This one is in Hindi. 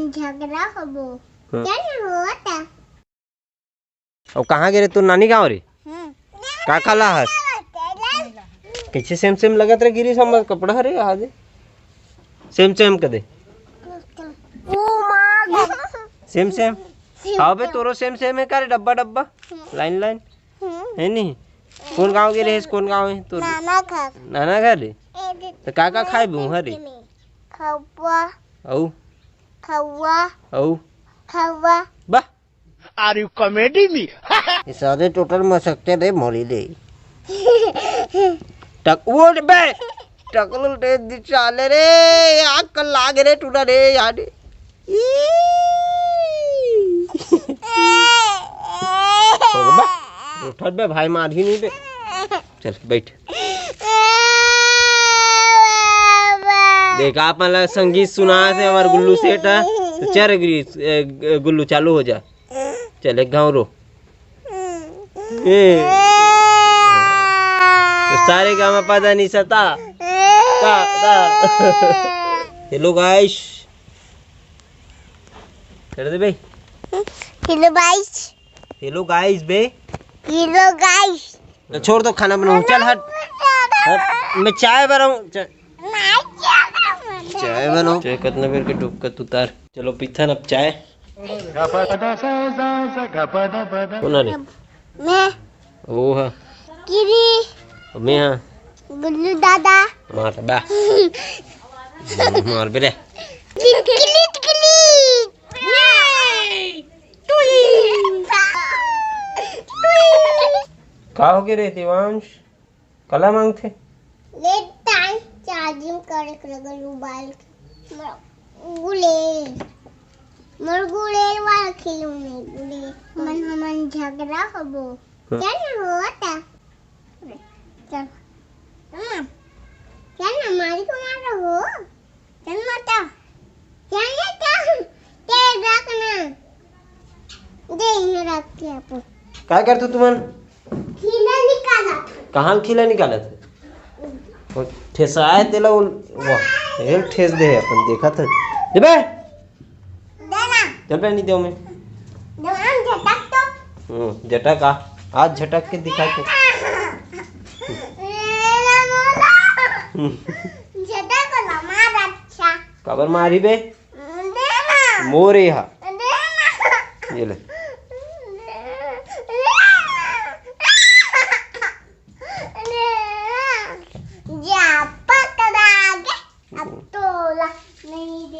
झगड़ा हबो क्या होता। अब कहाँ गिरे तू नानी गाँव रे का खाला है पीछे सेम सेम लगत रे गिरी समझ कपड़ा रे आज सेम सेम कदे सेम सेम हाँ बे तोरो सेम सेम है का रे डब्बा डब्बा लाइन लाइन है नहीं कौन गाँव गिरे है कौन गाँव है तो नाना घर रे तो का खाए बू हरे खवा औ खवा औ खवा बा आर यू कॉमेडी मी ये सारे टोटल मसकते रे मोरी दे टक वो बे टकल रे दिचाले रे आग कल लागे रे टूटा रे यार उठत बे भाई मार ही नहीं बे चल बैठ देख आप मतलब संगीत सुना से हमारे गुल्लू सेठ है तो चल गुल्लू चालू हो जा चल एक गाँव रो तो सारे गाँव पता नहीं सता हेलो गाइस कर दे भाई हेलो गाइस हेलो गाइस बे हेलो गाइस छोड़ दो खाना बनाऊं चल हट मैं चाय बनाऊं चाय बनाओ चाय कितना बेर के डूब कर उतार चलो पीथन अब चाय कौन रे मैं ओ हां गिरी मैं हां गुल्लू दादा मार बा मार बेरे का हो गए रे दिवांश कला मांगते लेट टाइम चार्जिंग करे कर मोबाइल गुले मोर गुले वाला खेलूं मैं गुले मन हमन झगड़ा हबो क्या होता चल क्या ना मारी को मार हो चल माता क्या ये क्या रखना दे इन्हें रख के आप क्या करते तुमन खिला निकाला कहाँ खिला निकाला थे ठेसा आए तेला वाह ये ठेस दे अपन देखा था दे बे देना जब नहीं दे मैं दवान झटक तो झटक आज झटक के दिखा के झटक को मार अच्छा कबर मारी बे देना मोरे हा देना ये ले